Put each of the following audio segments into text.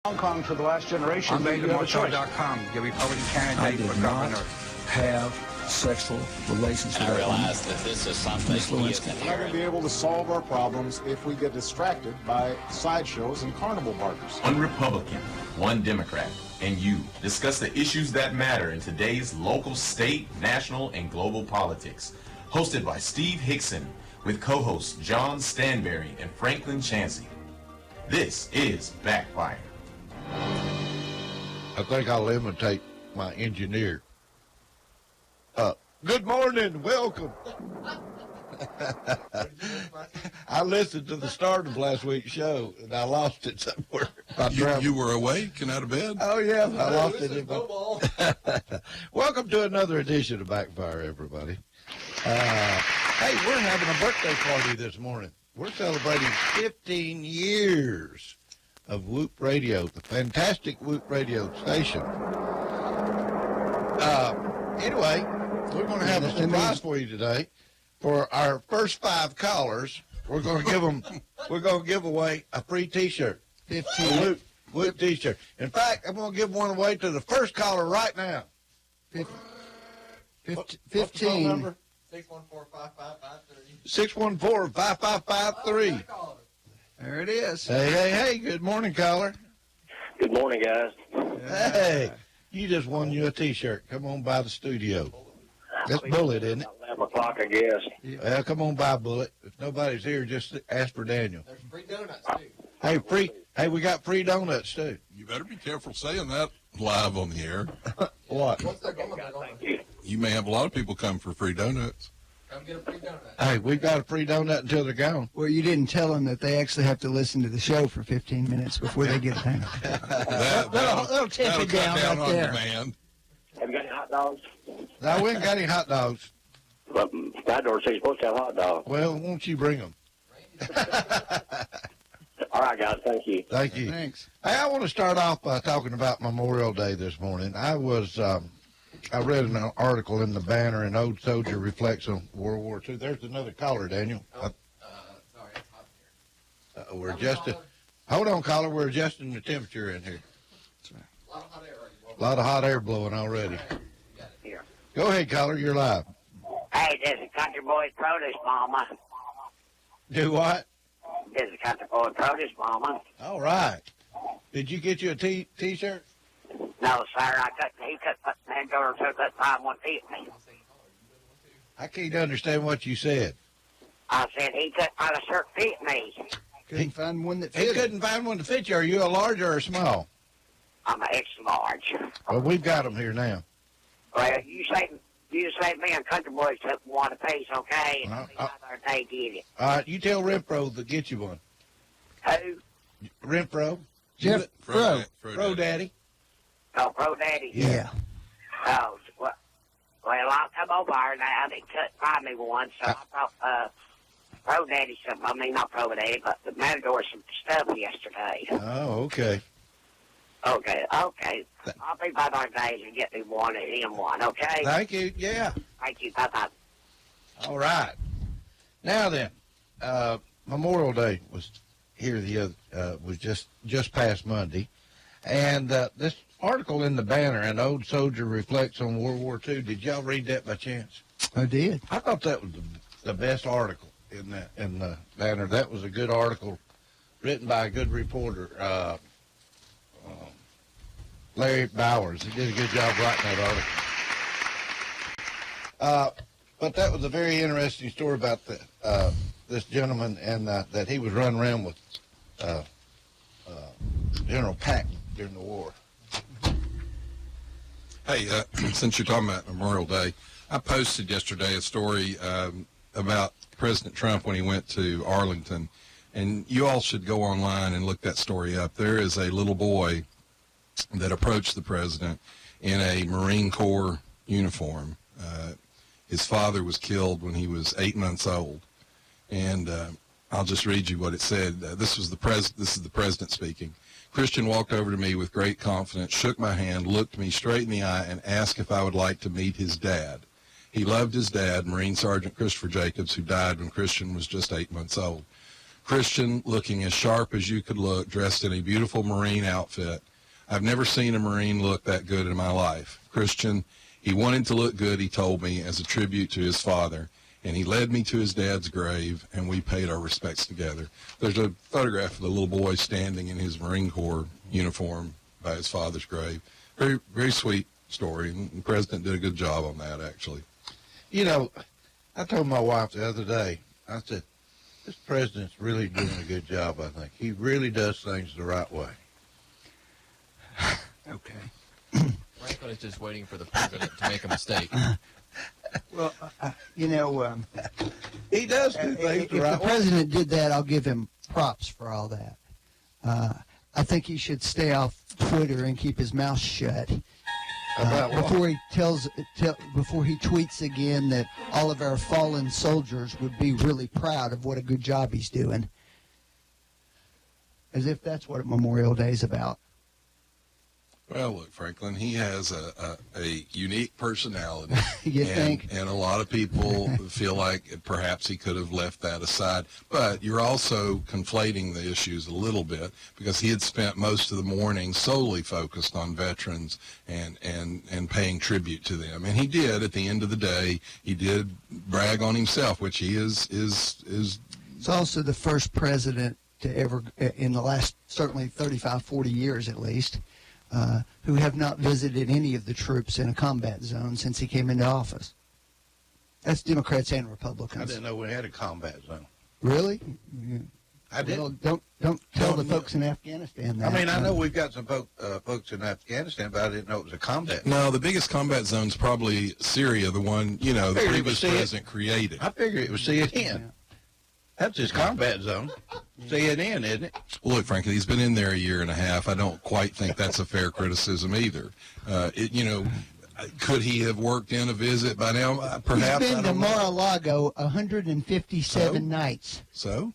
Hong Kong for the last generation. I'm BabyMotor.com, the Republican candidate I did for governor. not have sexual relations with I that realized that this is something Miss he Lewinsky. isn't We're not going to hearing. be able to solve our problems if we get distracted by sideshows and carnival barkers. One Republican, one Democrat, and you discuss the issues that matter in today's local, state, national, and global politics. Hosted by Steve Hickson with co-hosts John Stanberry and Franklin Chansey. This is Backfire. I think I'll imitate my engineer. Good morning, welcome. I listened to the start of last week's show, and I lost it somewhere. You were awake and out of bed? Oh, yeah, I lost it. Welcome to another edition of Backfire, everybody. Hey, we're having a birthday party this morning. We're celebrating 15 years of Whoop Radio, the fantastic Whoop Radio station. Anyway, we're going to have a surprise for you today. For our first 5 callers, we're going to give away a free T-shirt. 15 Whoop T-shirt. In fact, I'm going to give one away to the first caller right now. 15. What's the phone number? 614-5553. There it is. Hey, good morning, caller. Good morning, guys. Hey, you just won you a T-shirt. Come on by the studio. That's Bullet, isn't it? 11 o'clock, I guess. Well, come on by, Bullet. If nobody's here, just ask for Daniel. There's free donuts, too. Hey, we got free donuts, too. You better be careful saying that live on the air. What? What's their going on? You may have a lot of people come for free donuts. Come get a free donut. Hey, we've got a free donut until they're gone. Well, you didn't tell them that they actually have to listen to the show for 15 minutes before they get home. That'll tip cut it down down right on there. demand. Have you got any hot dogs? No, we ain't got any hot dogs. But my door says you're supposed to have hot dogs. Well, won't you bring them? All right, guys. Thank you. Thank you. Thanks. Hey, I want to start off by talking about Memorial Day this morning. I read an article in the Banner, An Old Soldier Reflects on World War II. There's another caller, Daniel. Sorry, it's hot here. We're adjusting. Hold on, caller. We're adjusting the temperature in here. A lot of hot air already. A lot of hot air blowing already. Here. Go ahead, caller. You're live. Hey, this is Country Boy Produce Mama. Do what? This is Country Boy Produce Mama. All right. Did you get you a T-shirt? No, sir. He couldn't put that door so that time won't fit me. I can't understand what you said. I said he couldn't find a shirt fit me. Couldn't find one that He fit. couldn't find one to fit you. Are you a large or a small? I'm an extra large. Well, we've got them here now. Well, you say me and Country Boys took one apiece, okay? And they did it. All right, you tell Renfro to get you one. Who? Renfro. Jeff Pro Daddy. Oh, Pro Daddy. Yeah. Oh, well, I'll come over now. They couldn't find me one, so I brought Pro Daddy some. I mean, not Pro Daddy, but the Matador some stuff yesterday. Oh, okay. Okay. I'll be by those days and get me one and him one, okay? Thank you. Yeah. Thank you. Bye-bye. All right. Now then, Memorial Day was here was just past Monday, and this article in the Banner, An Old Soldier Reflects on World War II. Did y'all read that by chance? I did. I thought that was the best article in the Banner. That was a good article, written by a good reporter, Larry Bowers. He did a good job writing that article. But that was a very interesting story about this gentleman and that he was running around with General Patton during the war. Hey, since you're talking about Memorial Day, I posted yesterday a story about President Trump when he went to Arlington, and you all should go online and look that story up. There is a little boy that approached the president in a Marine Corps uniform. His father was killed when he was 8 months old, and I'll just read you what it said. This is the president speaking. Christian walked over to me with great confidence, shook my hand, looked me straight in the eye, and asked if I would like to meet his dad. He loved his dad, Marine Sergeant Christopher Jacobs, who died when Christian was just 8 months old. Christian, looking as sharp as you could look, dressed in a beautiful Marine outfit. I've never seen a Marine look that good in my life. Christian, he wanted to look good, he told me, as a tribute to his father. And he led me to his dad's grave, and we paid our respects together. There's a photograph of the little boy standing in his Marine Corps uniform by his father's grave. Very, very sweet story, and the president did a good job on that, actually. You know, I told my wife the other day, I said, this president's really doing a good job, I think. He really does things the right way. Okay. Franklin is just waiting for the president to make a mistake. Well, you know, He does do if things the the right way. president did that, I'll give him props for all that. I think he should stay off Twitter and keep his mouth shut About what? before he before he tweets again that all of our fallen soldiers would be really proud of what a good job he's doing. As if that's what Memorial Day is about. Well, look, Franklin, he has a unique personality. You think? And a lot of people feel like perhaps he could have left that aside. But you're also conflating the issues a little bit, because he had spent most of the morning solely focused on veterans and paying tribute to them. And he did, at the end of the day, he did brag on himself, which he is. It's also the first president to ever, in the last certainly 35, 40 years at least, who have not visited any of the troops in a combat zone since he came into office. That's Democrats and I Republicans. didn't know we had a combat zone. Really? I didn't. Well, don't tell the folks in Afghanistan that. I mean, I know we've got some folks in Afghanistan, but I didn't know it was a combat. No, the biggest combat zone's probably Syria, the one, the Figured it previous was Syria. president created. I figured it was CNN. That's his combat zone. CNN, isn't it? Well, look, frankly, he's been in there a year and a half. I don't quite think that's a fair criticism either. Could he have worked in a visit by now? Perhaps. He's been I to don't know. Mar-a-Lago 157 So? nights. So?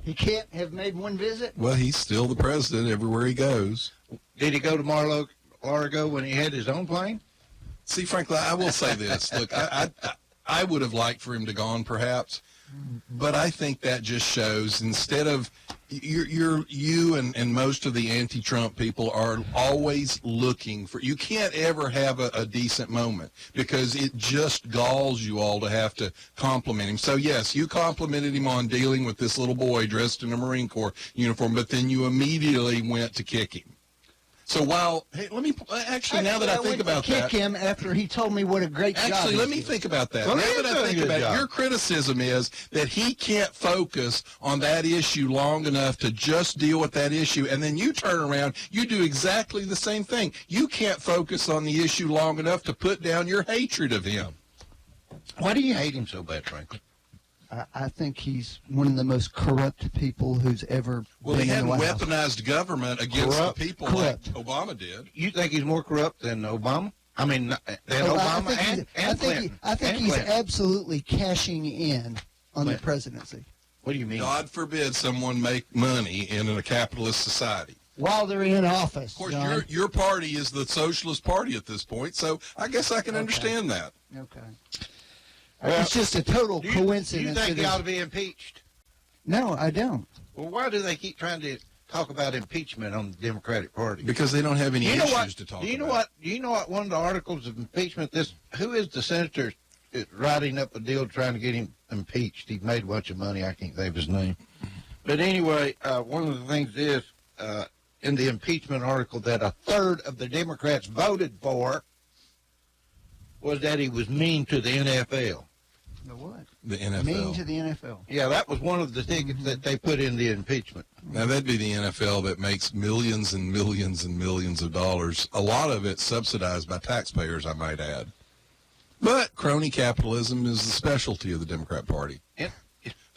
He can't have made one visit? Well, he's still the president everywhere he goes. Did he go to Mar-a-Lago when he had his own plane? See, frankly, I will say this. Look, I would have liked for him to gone, perhaps, but I think that just shows, instead of you and most of the anti-Trump people are always looking for, you can't ever have a decent moment, because it just galls you all to have to compliment him. So yes, you complimented him on dealing with this little boy dressed in a Marine Corps uniform, but then you immediately went to kick him. So while, hey, let me, actually, now that I think about that. Kick him after he told me what a great job Actually, he's let me doing. think about that. Well, Now he that is I doing think a good about it, job. your criticism is that he can't focus on that issue long enough to just deal with that issue, and then you turn around, you do exactly the same thing. You can't focus on the issue long enough to put down your hatred of him. Why do you hate him so bad, Franklin? I think he's one of the most corrupt people who's ever Well, been he in hadn't the White House. weaponized government against Corrupt. the people Corrupt. like Obama did. You think he's more corrupt than Obama? I mean, than Oh, Obama and Clinton. I think And he's Clinton. absolutely cashing in on the Clinton. presidency What do you mean? God forbid someone make money in a capitalist society. while they're in office. Of course, John. your party is the Socialist Party at this point, so I guess I can understand that. Okay. It's just a total Do you coincidence. think that he ought it's- to be impeached? No, I don't. Well, why do they keep trying to talk about impeachment on the Democratic Party? Because they don't have any You know issues what? to talk Do you know about. what? Do you know what? One of the articles of impeachment. Who is the senator writing up a deal trying to get him impeached? He made a bunch of money. I can't think of his name. But anyway, one of the things is in the impeachment article that a third of the Democrats voted for was that he was mean to the NFL. The what? The NFL. Mean to the NFL. Yeah, that was one of the tickets that they put in the impeachment. Now, that'd be the NFL that makes millions and millions and millions of dollars, a lot of it subsidized by taxpayers, I might add. But crony capitalism is the specialty of the Democrat Party. And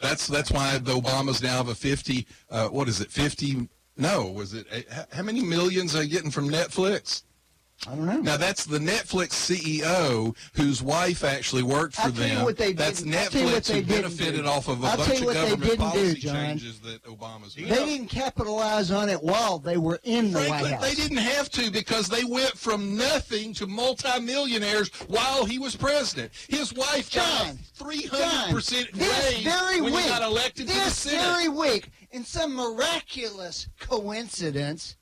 That's why the Obamas now have a 50, what is it, 50, no, was it, how many millions are they getting from Netflix? I don't know. Now, that's the Netflix CEO whose wife actually worked for I'll tell you them. what they That's didn't- I'll tell you what Netflix they who didn't benefited do. off of a I'll tell bunch you of what they government didn't do, policy John. changes that Obama's made. They didn't capitalize on it while they were in the Frankly, White House. they didn't have to because they went from nothing to multimillionaires while he was president. His wife got John, a 300% this raise very when week, he got elected to the this Senate. very week, in some miraculous coincidence,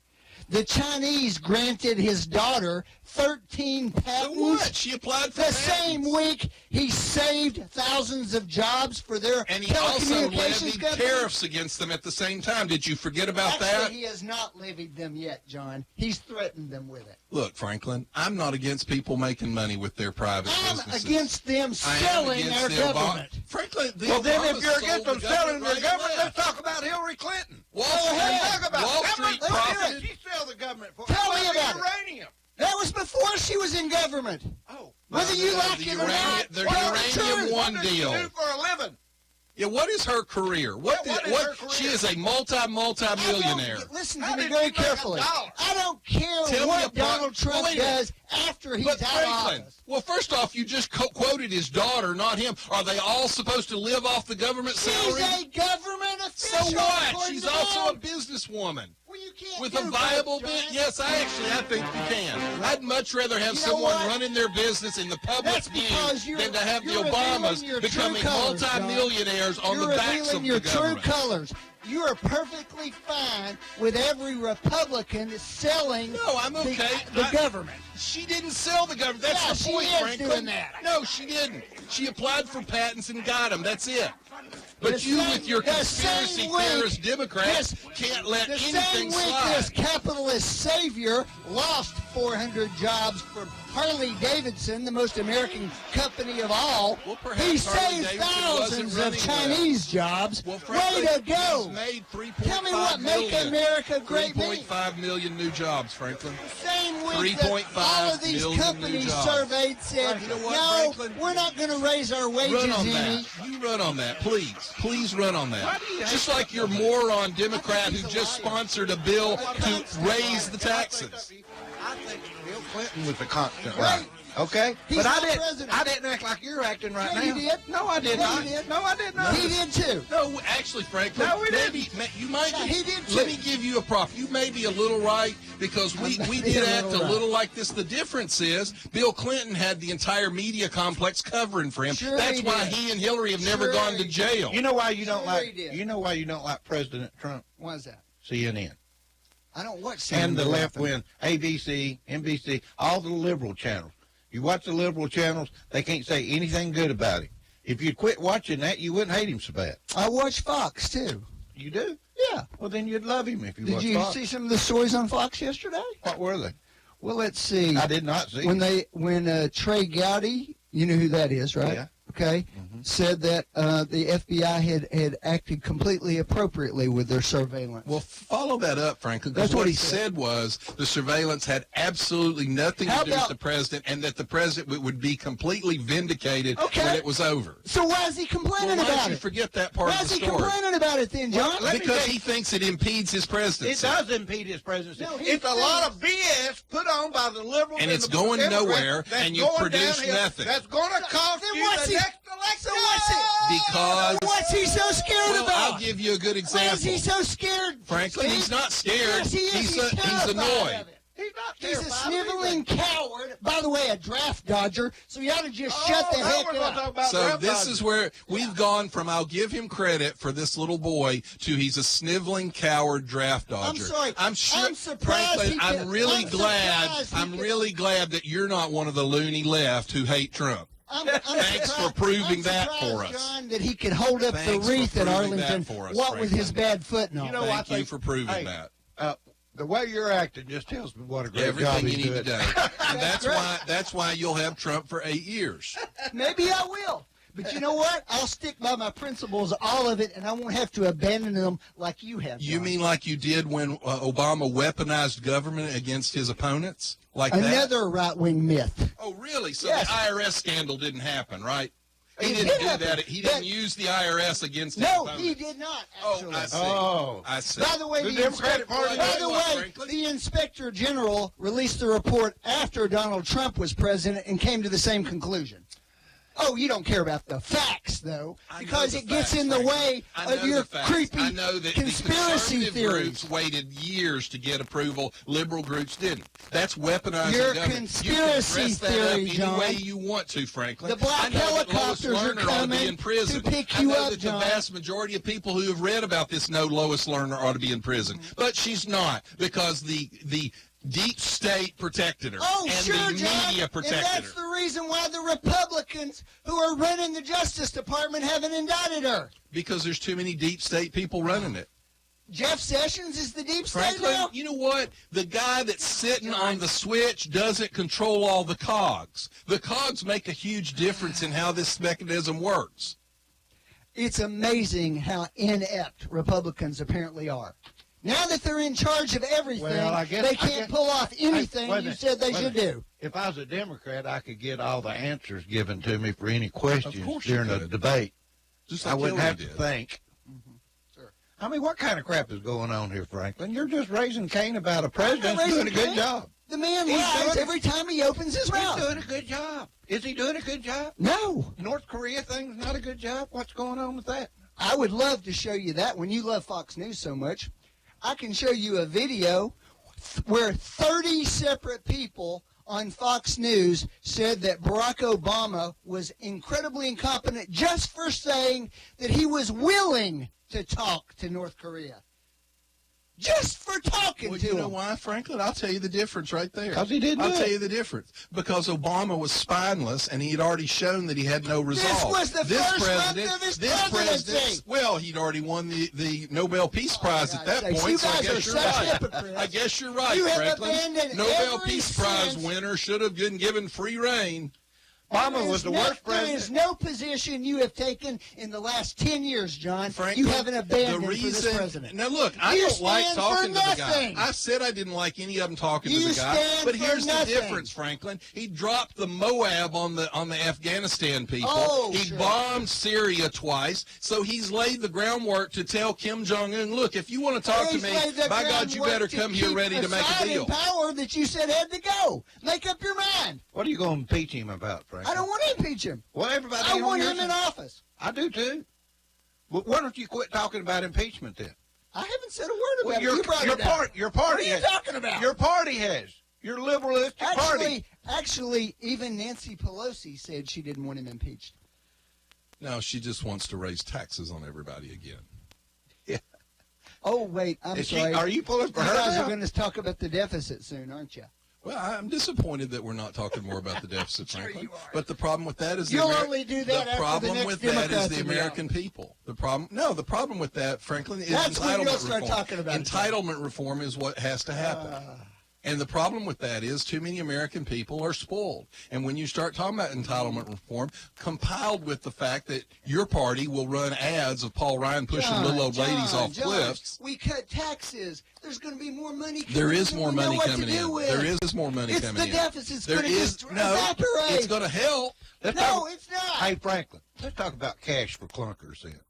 the Chinese granted his daughter 13 So patents. what? She applied for The patents. same week, he saved thousands of jobs for their And he also telecommunications levied company. tariffs against them at the same time. Did you forget about Actually, that? he has not levied them yet, John. He's threatened them with it. Look, Franklin, I'm not against people making money with their private I'm businesses. against them I am selling against our the Obama- government. Franklin, the Well, then, Obamas if you're sold against them the selling their right government, and let's left. talk about Hillary Clinton. Wall ahead. Street, Talk about Wall how Street much profited. did she sell the government for? Tell me How much about it. uranium? That was before she was in government. Oh, Whether you like the it or not, the tell the uranium truth. one what does she deal. do for a living? Yeah, what is her career? What is her career? She is a multi-millionaire. Listen How to me did very she make carefully. $1? I don't care Tell me what about- Donald Trump Wait a minute. does after he's But out of Franklin, office. well, first off, you just quoted his daughter, not him. Are they all supposed to live off the government She's salary? a government So official. what? according She's to also a them. businesswoman. Well, you can't With do a viable both, bit, John. yes, I think you can. I'd much rather have You know someone what? running their business in the public That's view because than to have the you're Obamas revealing your becoming true colors, John. multimillionaires on You're the backs revealing of your the true government. colors. You are perfectly fine with every Republican selling No, I'm okay. the government. She didn't sell the government. That's Yeah, the she point, is Franklin. doing that. No, she didn't. She applied for patents and got them. That's it. But The you, same- with your the conspiracy same week- theorist Democrats, this- can't let The same anything week slide. this capitalist savior lost 400 jobs from Harley Davidson, the most American company of all. Well, perhaps He Harley saved Davidson thousands wasn't of running Chinese jobs. Well, Way frankly, to go! he's made 3.5 Tell me what make million. America great means. 3.5 million new jobs, Franklin. Same week 3.5 that all of these million new companies jobs. surveyed said, You know what, no, Franklin? we're not going to raise our wages Run on any. that. You run on that, please. Please run on that. Just like your moron Democrat who just sponsored a bill to raise the taxes. I think Bill Clinton was the constant Right. right. Okay? He's but not president. I didn't act like you're acting right Yeah, now. you did. No, I did Yeah, not. you did. No, I did not. He did too. No, actually, Franklin, No, we maybe you might. Yeah, he did Let too. me give you a prop. You may be a little right because we may did be a act little a right. little like this. The difference is Bill Clinton had the entire media complex covering for him. Sure That's he why did. he and Hillary have never Sure gone he to did. jail. You know why you don't Sure like? he did. You know why you don't like President Trump? Why is that? CNN I don't watch and the CNN left often. wing, ABC, NBC, all the liberal channels. You watch the liberal channels, they can't say anything good about him. If you quit watching that, you wouldn't hate him so bad. I watch Fox too. You do? Yeah. Well, then you'd love him if you Did watched you Fox. see some of the stories on Fox yesterday? What were they? Well, let's see. I did not see. When Trey Gowdy, you know who that is, right? Yeah. Okay, said that the FBI had acted completely appropriately with their surveillance. Well, follow that up, Franklin. That's Because what what he he said. said was the surveillance had absolutely nothing How to do with about- the president, and that the president would be completely vindicated Okay. when it was over. So why is he Well, complaining why about don't you it? forget that part Why of is the he story? complaining about it then, John? Let me Because tell you- he thinks it impedes his presidency. It does impede his presidency. No, he it's a lot of thinks- BS put on by the liberals And it's the going Democrats nowhere, that's and you've going produced downhill. nothing. That's going to cost Then you what's the he- next election. So what's it? Because What's he so scared well, about? I'll give you a good Why example. is he so scared? Franklin, he's Steve? not scared. Yes, he is. He's He's annoyed. terrified of it. He's not He's a terrified of sniveling anything. coward. By the way, a draft dodger. So you ought to just shut the now heck we're gonna talk up. about So draft this dodgers. is where we've gone from I'll give him credit for this little boy to he's a sniveling coward draft dodger. sorry. I'm sure. I'm surprised Franklin, he I'm can- really I'm glad. surprised he I'm can- really glad that you're not one of the loony left who hate Trump. Thanks for surprised- proving I'm that surprised, for us. John, that he could hold up Thanks the for wreath at proving that Arlington. for us, What with his Franklin. bad foot and all. You know, Thank I you think- for proving hey, that. The way you're acting just tells me what a great job Everything he's you need to doing. do. And great. that's why you'll have Trump for 8 years. Maybe I will. But you know what? I'll stick by my principles, all of it, and I won't have to abandon them like you have. You John. mean like you did when Obama weaponized government against his opponents? Like that? Another right-wing myth. Oh, really? So Yes. the IRS scandal didn't happen, right? He It didn't did do happen. that. He didn't use the IRS against his No, opponent. he did not, Oh, actually. I see. Oh. I see. By the way, The the Democratic Party by did the what, way, Franklin? the Inspector General released the report after Donald Trump was president and came to the same conclusion. Oh, you don't care about the facts, though, I know because the it gets facts, in the Franklin. way I know of your the facts. creepy I know that conspiracy the conservative theories. groups waited years to get approval. Liberal groups didn't. That's weaponizing Your government. conspiracy you can dress that theory, up any John. way you want to, Franklin. The black I know that Lois helicopters are Lerner ought to coming be in prison. to pick I you know up, that John. the vast majority of people who have read about this know Lois Lerner ought to be in prison, but she's not because the deep state protected her, Oh, and sure, the John. media And protected that's her. the reason why the Republicans who are running the Justice Department haven't indicted her. Because there's too many deep state people running it. Jeff Sessions is the deep state Franklin, now? you know what? The guy that's sitting on the switch doesn't control all the cogs. The cogs make a huge difference in how this mechanism works. It's amazing how inept Republicans apparently are. Now that they're in charge of everything, Well, I guess- they I can't guess- pull off anything Wait a you minute, said they wait a should minute. do. If I was a Democrat, I could get all the answers given to me for any questions course you during the could. debate. Just I like wouldn't Hillary have to did. think. Sure. I mean, what kind of crap is going on here, Franklin? You're just raising Cain about a president raising doing a good Cain. job. The man He's lies doing- every time he opens his He's mouth. doing a good job. Is he doing a good job? No. North Korea thing's not a good job? What's going on with that? I would love to show you that when you love Fox News so much. I can show you a video where 30 separate people on Fox News said that Barack Obama was incredibly incompetent just for saying that he was willing to talk to North Korea. Just for talking Well, to you know him. why, Franklin? I'll tell you the difference right there. 'Cause he didn't I'll do tell it. you the difference. Because Obama was spineless, and he had already shown that he had no resolve. was the first month of his presidency. Well, he'd already won the Nobel Peace Prize at that God's sakes, point, you so I guys are guess you're such right. hypocrites. I guess you're right, You have Franklin. abandoned Nobel every Peace Prize sense. winner should have been given free reign. Obama was the worst There president. is no position you have taken in the last 10 years, John. Franklin, you haven't abandoned the for this reason, president. Now, look, I You don't like stand for talking to the guy. nothing. I said I didn't like any of them talking You to the guy. stand But for here's the nothing. difference, Franklin. He dropped the Moab on the Afghanistan people. Oh, he sure. bombed Syria twice. So he's laid the groundwork to tell Kim Jong-un, look, if you want to talk to He's me, laid the by God, you groundwork better to come here keep ready to make a Assad deal. in power that you said had to go. Make up your mind. What are you going to impeach him about, Franklin? I don't want to impeach him. Well, everybody I on want your him in side- office. I do, too. Well, why don't you quit talking about impeachment, then? I haven't said a word about Well, it. You brought it up. your What party are you has. talking about? Your party has. Your liberalistic party. Actually, even Nancy Pelosi said she didn't want him impeached. No, she just wants to raise taxes on everybody again. Oh, wait, I'm Is she- sorry. are you pulling for You her guys now? are going to talk about the deficit soon, aren't you? Well, I'm disappointed that we're not talking more about the deficit, Sure Franklin. you are. But the problem with that is You'll only do that the after problem the next with that is Democrats the in the American people. The problem with that, Franklin, is That's when you'll entitlement start reform. talking about it. Entitlement reform is what has to happen. And the problem with that is too many American people are spoiled. And when you start talking about entitlement reform, compiled with the fact that your party will run ads of Paul Ryan pushing little old ladies off cliffs. We cut taxes. There's going to be more money coming There is in more we know money what to coming do in. with. There is more money It's coming the in. deficit's There going to is just no. evaporate. It's going to help. No, it's not. Hey, Franklin, let's talk about cash for clunkers then.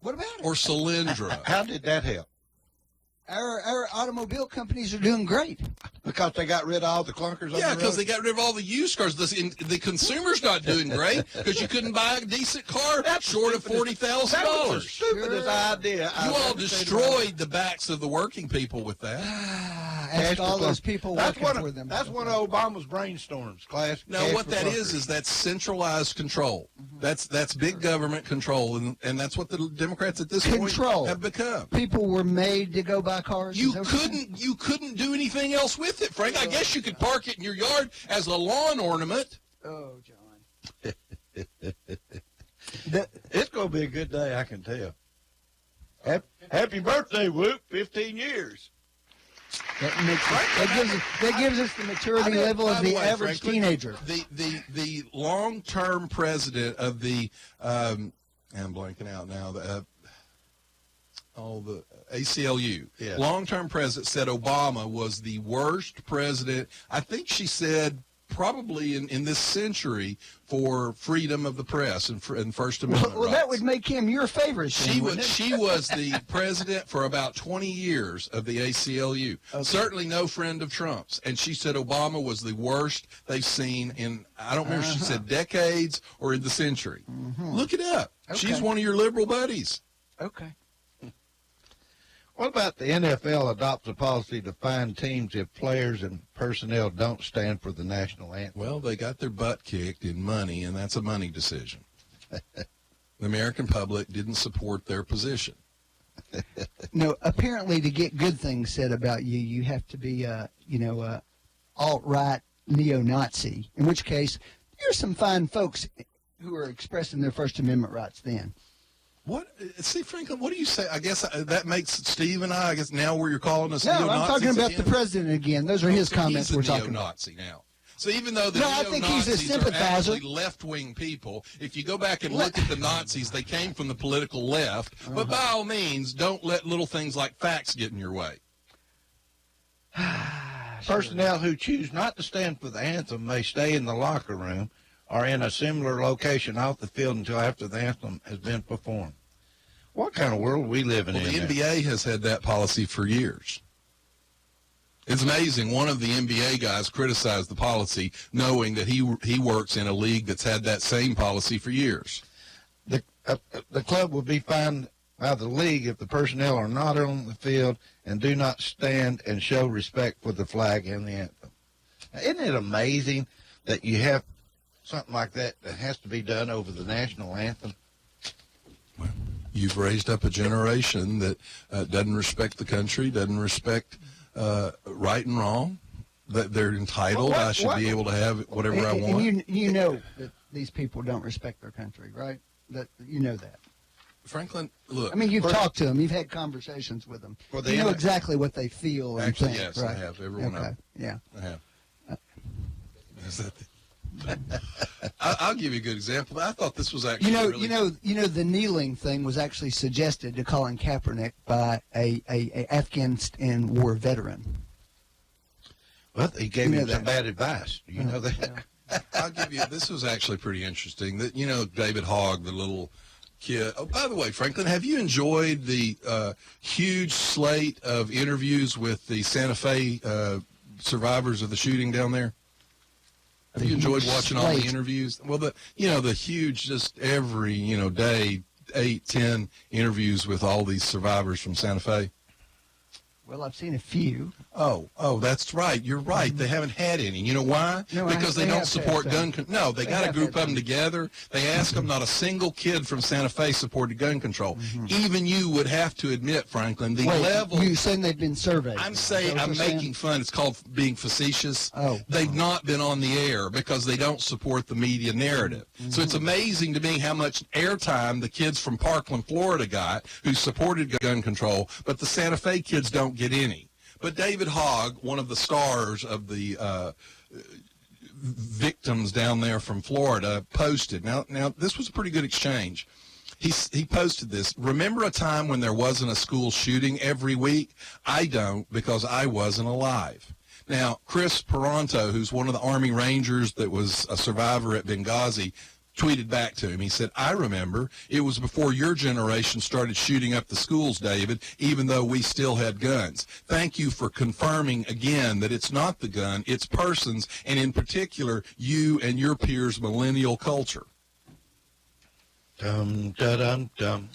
What about it? Or Solyndra. How did that help? Our automobile companies are doing great. Because they got rid of all the clunkers on Yeah, the because road? they got rid of all the used cars. The consumer's not doing great because you couldn't buy a decent car short of $40,000. That was the stupidest idea. You I've all ever seen in my life. destroyed the backs of the working people with that. Ask Cash all for those clunkers. people That's working one for of, them. That's one of Obama's brainstorms, class. No, Cash what for that clunkers. is that's centralized control. That's big government control, and that's what the Democrats at this Control. point have become. People were made to go buy cars. You Is that what you're saying? couldn't do anything else with it, Frank. I guess you could park it in your yard as a lawn ornament. Oh, John. It's going to be a good day, I can tell. Happy birthday, Whoop, 15 years. That gives us the maturity level of By the the way, average Franklin, teenager. The long-term president of the I'm blanking out now. The ACLU. Yeah. Long-term president said Obama was the worst president. I think she said probably in this century for freedom of the press and First Amendment Well, rights. that would make him your favorite. She was the president for about 20 years of the ACLU. Okay. Certainly no friend of Trump's. And she said Obama was the worst they've seen in, I don't remember if she said decades or in the century. Look it up. Okay. She's one of your liberal buddies. Okay. What about the NFL adopts a policy to fine teams if players and personnel don't stand for the national anthem? Well, they got their butt kicked in money, and that's a money decision. The American public didn't support their position. No, apparently to get good things said about you, you have to be, alt-right neo-Nazi, in which case there's some fine folks who are expressing their First Amendment rights then. What? See, Franklin, what do you say? I guess that makes Steve and I guess now where you're calling us No, I'm neo-Nazis talking about again? the president again. Those are his So comments he's we're a talking about. neo-Nazi now. So even though the No, I think he's a neo-Nazis are sympathizer. actually left-wing people, if you go back and look at the Nazis, they came from the political left. But by all means, don't let little things like facts get in your way. Personnel who choose not to stand for the anthem may stay in the locker room or in a similar location off the field until after the anthem has been performed. What kind of world are we living Well, the in? NBA has had that policy for years. It's amazing. One of the NBA guys criticized the policy, knowing that he works in a league that's had that same policy for years. The club will be fined by the league if the personnel are not on the field and do not stand and show respect for the flag and the anthem. Now, isn't it amazing that you have something like that has to be done over the national anthem? You've raised up a generation that doesn't respect the country, doesn't respect right and wrong, that they're entitled. I should be able to have whatever I want. And you know that these people don't respect their country, right? That you know that. Franklin, look. I mean, you've talked to them. You've had conversations with them. For the You know NFL exactly what they feel and Actually, think, yes, right? I have. Every one of them. Yeah. I have. Is that I'll give you a good example. I thought this was actually really... the kneeling thing was actually suggested to Colin Kaepernick by a Afghanistan war veteran. Well, he gave You know him some that. bad advice. Do you know that? I'll give you. This was actually pretty interesting. That David Hogg, the little kid. Oh, by the way, Franklin, have you enjoyed the huge slate of interviews with the Santa Fe survivors of the shooting down there? Have you enjoyed watching all the interviews? Well, the huge, just every day, 8-10 interviews with all these survivors from Santa Fe. Well, I've seen a few. Oh, that's right. You're right. They haven't had any. You know why? No, Because they don't support gun control. No, they got a have group had of them together. They asked them. Not a single kid from Santa Fe supported gun control. Even you would have to admit, Franklin, the level. You saying they've been surveyed? I'm Is saying that what I'm you're saying? making fun. It's called being facetious. Oh. They've not been on the air because they don't support the media narrative. So it's amazing to me how much airtime the kids from Parkland, Florida got who supported gun control, but the Santa Fe kids don't get any. But David Hogg, one of the stars of the victims down there from Florida, posted. Now this was a pretty good exchange. He posted this. Remember a time when there wasn't a school shooting every week? I don't, because I wasn't alive. Now, Chris Peranto, who's one of the Army Rangers that was a survivor at Benghazi, tweeted back to him. He said, I remember it was before your generation started shooting up the schools, David, even though we still had guns. Thank you for confirming again that it's not the gun, it's persons, and in particular, you and your peers' millennial culture. Dum, da, dum, dum.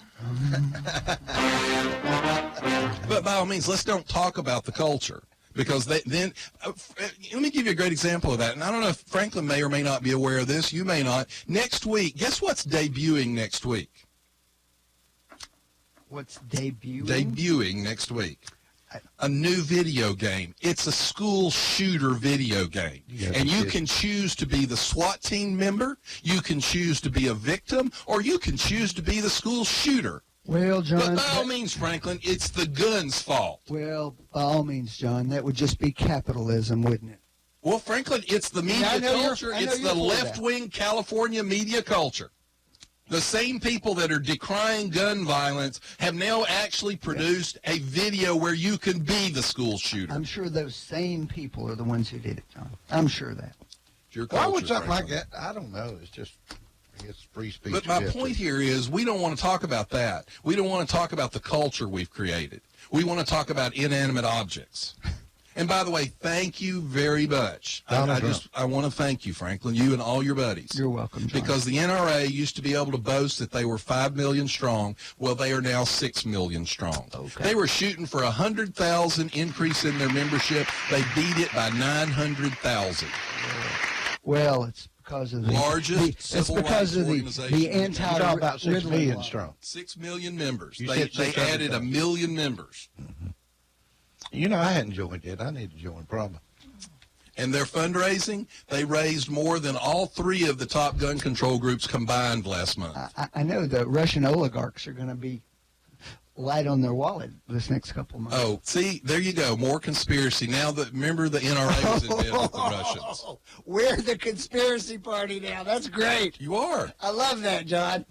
But by all means, let's don't talk about the culture. Because let me give you a great example of that. And I don't know if Franklin may or may not be aware of this. You may not. Next week, guess what's debuting next week? What's debuting? Debuting next week. A new video game. It's a school shooter video game. And you can choose to be the SWAT team member, you can choose to be a victim, or you can choose to be the school shooter. Well, John. But by all means, Franklin, it's the gun's fault. Well, by all means, John, that would just be capitalism, wouldn't it? Well, Franklin, it's the media culture. It's the left-wing California media culture. The same people that are decrying gun violence have now actually produced a video where you can be the school shooter. I'm sure those same people are the ones who did it, John. I'm sure of that. It's your Why culture, would something like Franklin. that? I don't know. It's just, I guess, free speech. But my you have point to- here is we don't want to talk about that. We don't want to talk about the culture we've created. We want to talk about inanimate objects. And by the way, thank you very much. I want to thank you, Franklin, you and all your buddies. You're welcome, John. Because the NRA used to be able to boast that they were 5 million strong. Well, they are now 6 million strong. Okay. They were shooting for 100,000 increase in their membership. They beat it by 900,000. Well, it's because of the Largest it's civil because rights of the organization. You're talking about 6 anti-Ritalin million law. strong. 6 million members. You They said 600,000. added 1 million members. You know, I hadn't joined yet. I need to join, probably. And their fundraising, they raised more than all 3 of the top gun control groups combined last month. I know the Russian oligarchs are going to be light on their wallet this next couple of months. Oh, see, there you go. More conspiracy. Now that, remember the NRA was in bed with the Russians. We're the conspiracy party now. That's great. You are. I love that, John.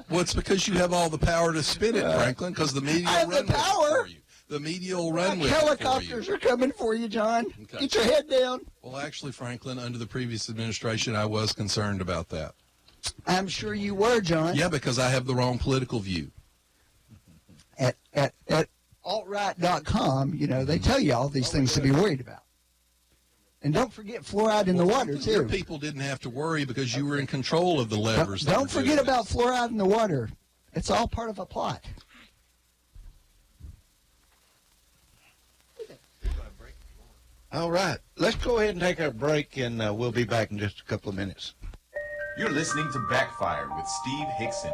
Well, it's because you have all the power to spin it, Franklin, because the media I will have run the with it power. for you. The media will run with it Helicopters for you. are coming for you, John. Okay. Get your head down. Well, actually, Franklin, under the previous administration, I was concerned about that. I'm sure you were, John. Yeah, because I have the wrong political view. At altright.com, you know, they tell you all these things to be worried about. And don't forget fluoride in the water, Your too. people didn't have to worry because you were in control of the levers. that Don't were forget doing about this. fluoride in the water. It's all part of a plot. All right. Let's go ahead and take our break, and we'll be back in just a couple of minutes. You're listening to Backfire with Steve Hickson.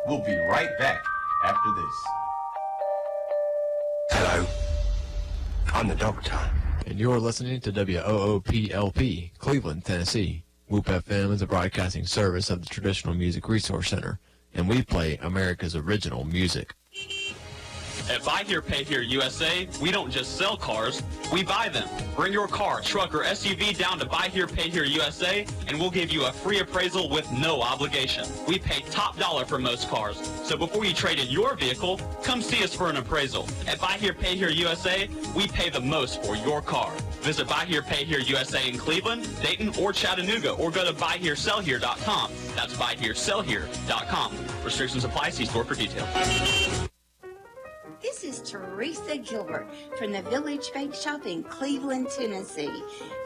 We'll be right back after this. Hello. I'm the doctor. And you're listening to WOOPLP, Cleveland, Tennessee. WOOP FM is a broadcasting service of the Traditional Music Resource Center, and we play America's original music. At Buy Here, Pay Here USA, we don't just sell cars, we buy them. Bring your car, truck, or SUV down to Buy Here, Pay Here USA, and we'll give you a free appraisal with no obligation. We pay top dollar for most cars, so before you trade in your vehicle, come see us for an appraisal. At Buy Here, Pay Here USA, we pay the most for your car. Visit Buy Here, Pay Here USA in Cleveland, Dayton, or Chattanooga, or go to buyheresellhere.com. That's buyheresellhere.com. Restrictions apply. See store for details. This is Teresa Gilbert from the Village Bake Shop in Cleveland, Tennessee.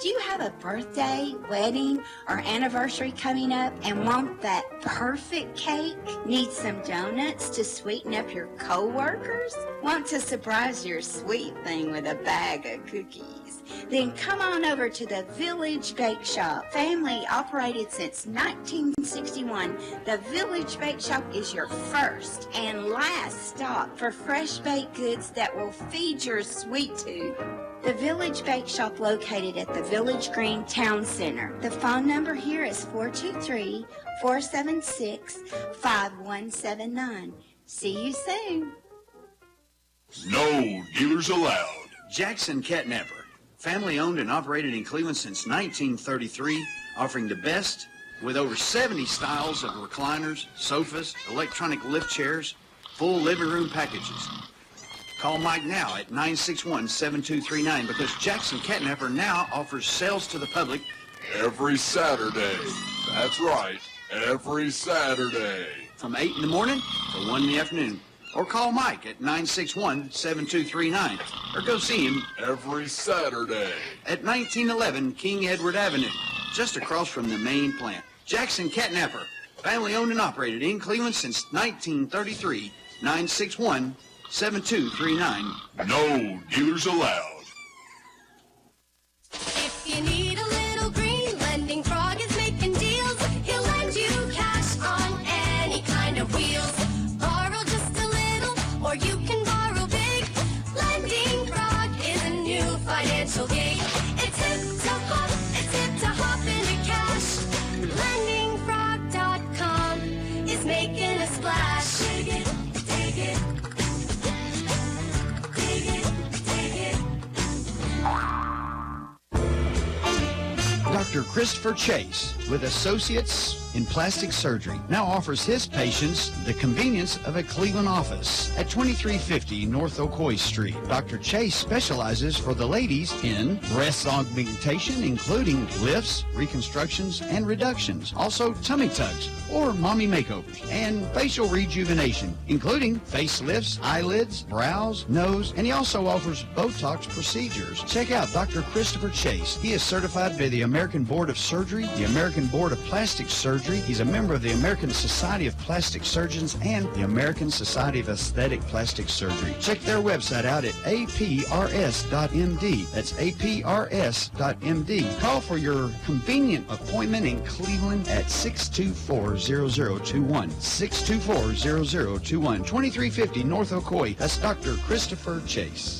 Do you have a birthday, wedding, or anniversary coming up and want that perfect cake? Need some donuts to sweeten up your coworkers? Want to surprise your sweet thing with a bag of cookies? Then come on over to the Village Bake Shop. Family operated since 1961. The Village Bake Shop is your first and last stop for fresh baked goods that will feed your sweet tooth. The Village Bake Shop located at the Village Green Town Center. The phone number here is 423-476-5179. See you soon. No dealers allowed. Jackson Catnapper, family owned and operated in Cleveland since 1933, offering the best with over 70 styles of recliners, sofas, electronic lift chairs, full living room packages. Call Mike now at 961-7239 because Jackson Catnapper now offers sales to the public Every Saturday. That's right. Every Saturday. from 8 in the morning to 1 in the afternoon. Or call Mike at 961-7239 or go see him Every Saturday. at 1911 King Edward Avenue, just across from the main plant. Jackson Catnapper, family owned and operated in Cleveland since 1933. 961-7239. No dealers allowed. If you need a little green, Lending Frog is making deals. He'll lend you cash on any kind of wheels. Borrow just a little, or you can borrow big. Lending Frog is a new financial gig. It's hip to hop into cash. LendingFrog.com is making a splash. Dig it, dig it. Dig it, dig it. Dr. Christopher Chase with Associates in plastic surgery now offers his patients the convenience of a Cleveland office at 2350 North Ocoee Street. Dr. Chase specializes for the ladies in breast augmentation, including lifts, reconstructions, and reductions. Also tummy tucks or mommy makeovers, and facial rejuvenation, including facelifts, eyelids, brows, nose, and he also offers Botox procedures. Check out Dr. Christopher Chase. He is certified by the American Board of Surgery, the American Board of Plastic Surgery. He's a member of the American Society of Plastic Surgeons and the American Society of Aesthetic Plastic Surgery. Check their website out at aprs.md. That's aprs.md. Call for your convenient appointment in Cleveland at 624-0021. 624-0021. 2350 North Ocoee. That's Dr. Christopher Chase.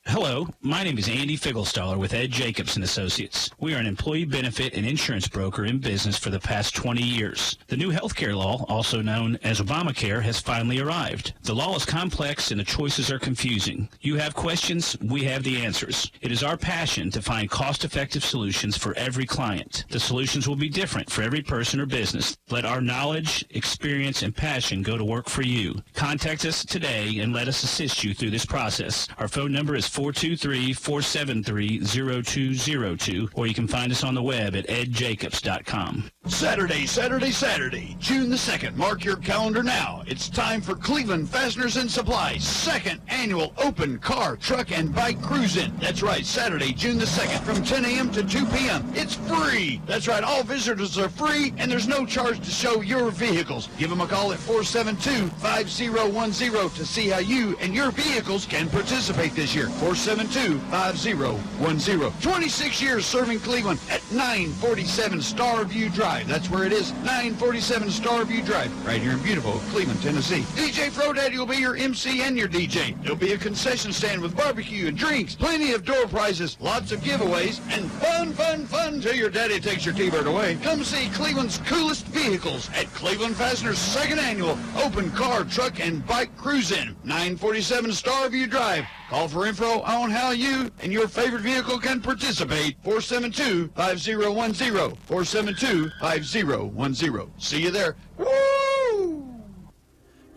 Hello, my name is Andy Figglestaller with Ed Jacobs & Associates. We are an employee benefit and insurance broker in business for the past 20 years. The new healthcare law, also known as Obamacare, has finally arrived. The law is complex and the choices are confusing. You have questions, we have the answers. It is our passion to find cost-effective solutions for every client. The solutions will be different for every person or business. Let our knowledge, experience, and passion go to work for you. Contact us today and let us assist you through this process. Our phone number is 423-473-0202, or you can find us on the web at edjacobs.com. Saturday, June the 2nd. Mark your calendar now. It's time for Cleveland Fasteners and Supplies' second annual open car, truck, and bike cruise-in. That's right, Saturday, June the 2nd, from 10 a.m. to 2 p.m. It's free. That's right, all visitors are free, and there's no charge to show your vehicles. Give them a call at 472-5010 to see how you and your vehicles can participate this year. 472-5010. 26 years serving Cleveland at 947 Starview Drive. That's where it is, 947 Starview Drive, right here in beautiful Cleveland, Tennessee. DJ Frodaddy will be your MC and your DJ. There'll be a concession stand with barbecue and drinks, plenty of door prizes, lots of giveaways, and fun till your daddy takes your T-Bird away. Come see Cleveland's coolest vehicles at Cleveland Fasteners' second annual open car, truck, and bike cruise-in, 947 Starview Drive. Call for info on how you and your favorite vehicle can participate. 472-5010. 472-5010. See you there. Woo!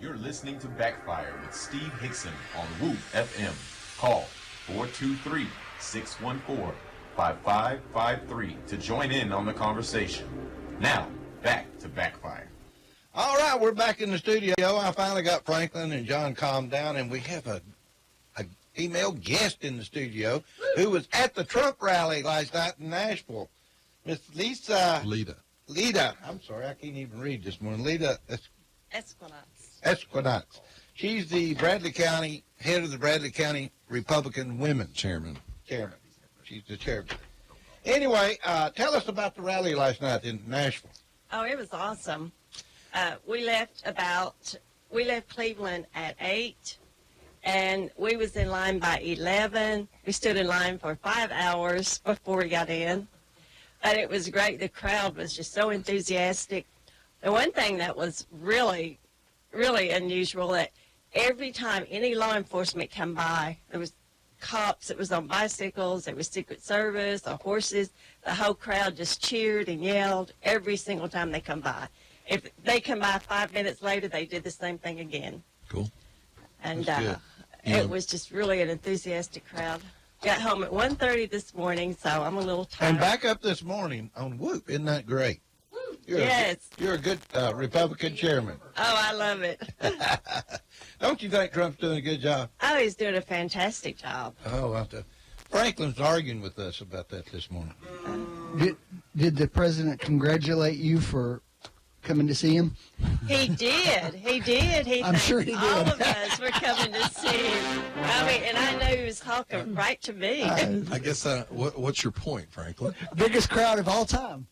You're listening to Backfire with Steve Hickson on Whoop FM. Call 423-614-5553 to join in on the conversation. Now, back to Backfire. All right, we're back in the studio. I finally got Franklin and John calmed down, and we have a female guest in the studio who was at the Trump rally last night in Nashville. Miss Lita. I'm sorry, I can't even read this morning. Lita Esquinaz. She's the Bradley County, head of the Bradley County Republican Women. Chairman. She's the chairman. Anyway, tell us about the rally last night in Nashville. Oh, it was awesome. We left Cleveland at 8. And we was in line by 11. We stood in line for 5 hours before we got in. But it was great. The crowd was just so enthusiastic. The one thing that was really, really unusual, that every time any law enforcement come by, there was cops, it was on bicycles, there was Secret Service, the horses. The whole crowd just cheered and yelled every single time they come by. If they come by 5 minutes later, they did the same thing again. Cool. And it was just really an enthusiastic crowd. Got home at 1:30 this morning, so I'm a little tired. And back up this morning on Whoop. Isn't that great? Yes. You're a good Republican chairman. Oh, I love it. Don't you think Trump's doing a good job? Oh, he's doing a fantastic job. Oh, Franklin's arguing with us about that this morning. Did the president congratulate you for coming to see him? He did. I'm sure he did. All of us were coming to see him. I mean, and I know he was talking right to me. I guess, what's your point, Franklin? Biggest crowd of all time,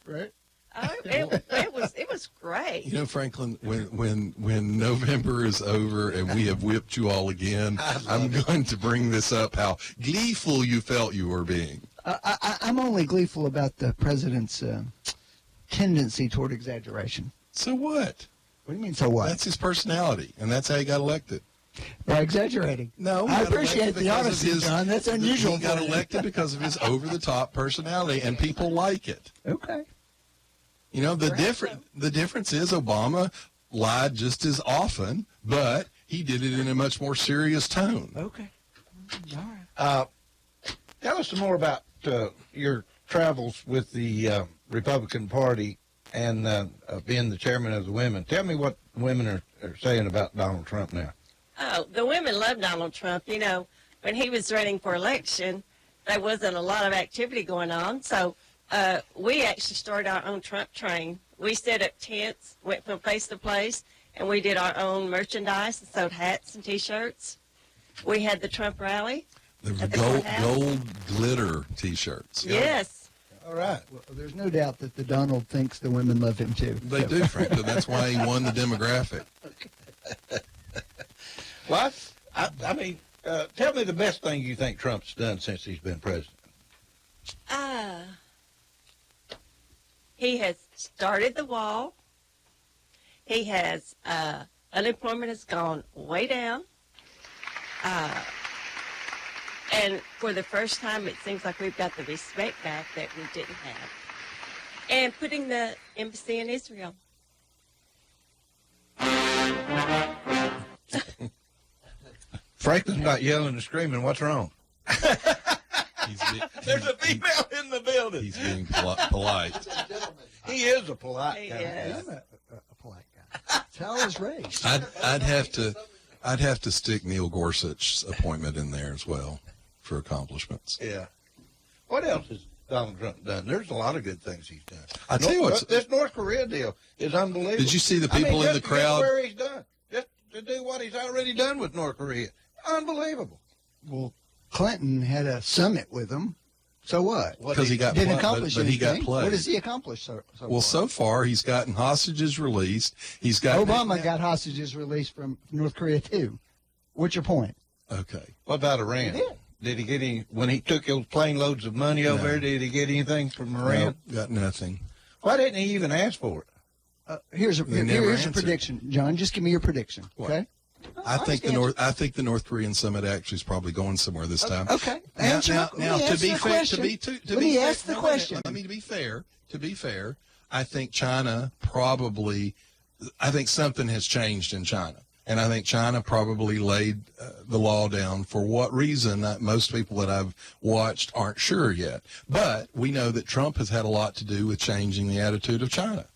right? Oh, it was great. You know, Franklin, when November is over and we have whipped you all again, I'm going to bring this up, how gleeful you felt you were being. I'm only gleeful about the president's tendency toward exaggeration. So what? What do you mean, so what? That's his personality, and that's how he got elected. By exaggerating. No, he I got appreciate elected the because of honesty, his- John. That's unusual. He got for you. elected because of his over-the-top personality, and people like it. Okay. You know, the difference is Obama lied just as often, but he did it in a much more serious tone. Okay. All right. Tell us some more about your travels with the Republican Party and being the chairman of the women. Tell me what women are saying about Donald Trump now. Oh, the women love Donald Trump. You know, when he was running for election, there wasn't a lot of activity going on. So we actually started our own Trump train. We set up tents, went from place to place, and we did our own merchandise and sold hats and T-shirts. We had the Trump rally. There was at the gold courthouse. glitter T-shirts. Yes. All right. Well, there's no doubt that the Donald thinks the women love him too. They do, Franklin. That's why he won the demographic. Well, I mean, tell me the best thing you think Trump's done since he's been president. He has started the wall. He has, unemployment has gone way down. And for the first time, it seems like we've got the respect back that we didn't have. And putting the embassy in Israel. Franklin's not yelling and screaming. What's wrong? There's a female in the building. He's being polite. He is a polite He guy. is. I'm a polite guy. That's how I was raised. I'd have to stick Neil Gorsuch's appointment in there as well for accomplishments. Yeah. What else has Donald Trump done? There's a lot of good things he's done. I tell you what, this North Korea deal is unbelievable. Did you see the people in the crowd? Where he's done, just to do what he's already done with North Korea, unbelievable. Well, Clinton had a summit with him. So what? Because he got Didn't played, accomplish but he got anything. played. What has he accomplished so Well, far? so far he's gotten hostages released. He's got Obama got hostages released from North Korea too. What's your point? Okay. What about Iran? He did. Did he get any, when he took those plane loads of money over there, did he get anything from Iran? No, got nothing. Why didn't he even ask for it? Here's a never here's a answered. prediction, John. Just give me your prediction, okay? I think the North Korean summit actually is probably going somewhere this time. Okay. Now, Answer now, my- now let me to ask be the fair, question. to Let be me fair, ask the no, wait a minute. question. Let me to be fair, I think China probably, I think something has changed in China. And I think China probably laid the law down. For what reason, most people that I've watched aren't sure yet. But we know that Trump has had a lot to do with changing the attitude of China.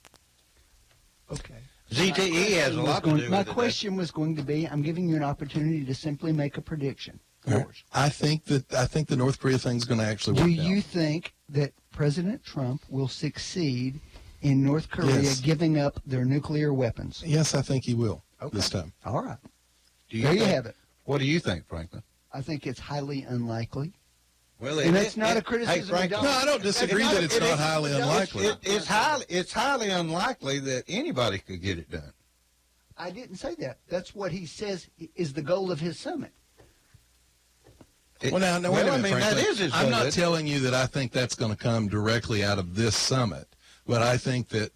Okay. ZTE has a lot to do with it. My question was going to be, I'm giving you an opportunity to simply make a prediction. Yours. I think the North Korea thing's going to actually work Do you out. think that President Trump will succeed in North Korea Yes. giving up their nuclear weapons? Yes, I think he will this time. All right. Do There you think- have it. What do you think, Franklin? I think it's highly unlikely. Well, And that's not a criticism of Franklin, Donald. No, I don't disagree that it's not highly unlikely. It's highly unlikely that anybody could get it done. I didn't say that. That's what he says is the goal of his summit. Well, now, wait a minute, Franklin. that is his I'm not summit. telling you that I think that's going to come directly out of this summit, but I think that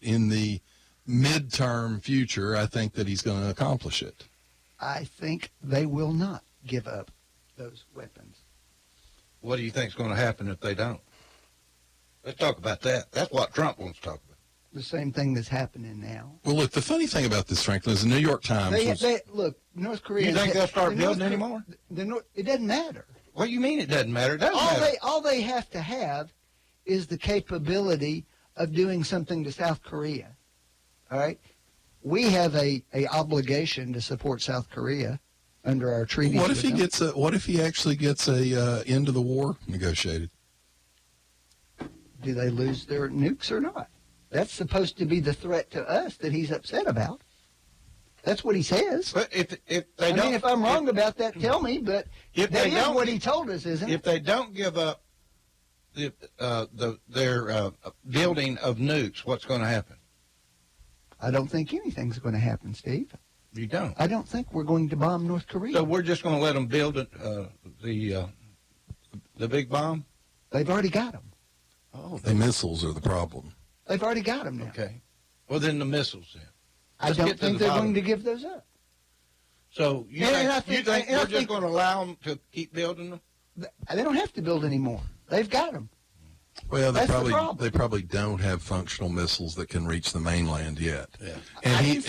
in the midterm future, I think that he's going to accomplish it. I think they will not give up those weapons. What do you think is going to happen if they don't? Let's talk about that. That's what Trump wants to talk about. The same thing that's happening now. Well, look, the funny thing about this, Franklin, is the New York Times Look, North Korea. You think they'll start building anymore? It doesn't matter. What do you mean it doesn't matter? It doesn't matter. All they have to have is the capability of doing something to South Korea. All right? We have a obligation to support South Korea under our treaties. What if with he them. What if he actually gets a end of the war negotiated? Do they lose their nukes or not? That's supposed to be the threat to us that he's upset about. That's what he says. But if they I don't, mean, if I'm wrong about that, tell me. But if that they is don't, what he told us, isn't it? if they don't give up their building of nukes, what's going to happen? I don't think anything's going to happen, Steve. You don't. I don't think we're going to bomb North Korea. So we're just going to let them build it, the big bomb? They've already got them. Oh, The missiles are the problem. They've already got them now. okay. Well, then the missiles then. I Let's don't get to think the they're bottom. going to give those up. So you think we're just going to allow them to keep building them? They don't have to build anymore. They've got them. Well, That's the problem. they probably don't have functional missiles that can reach the mainland yet. Yeah. And he If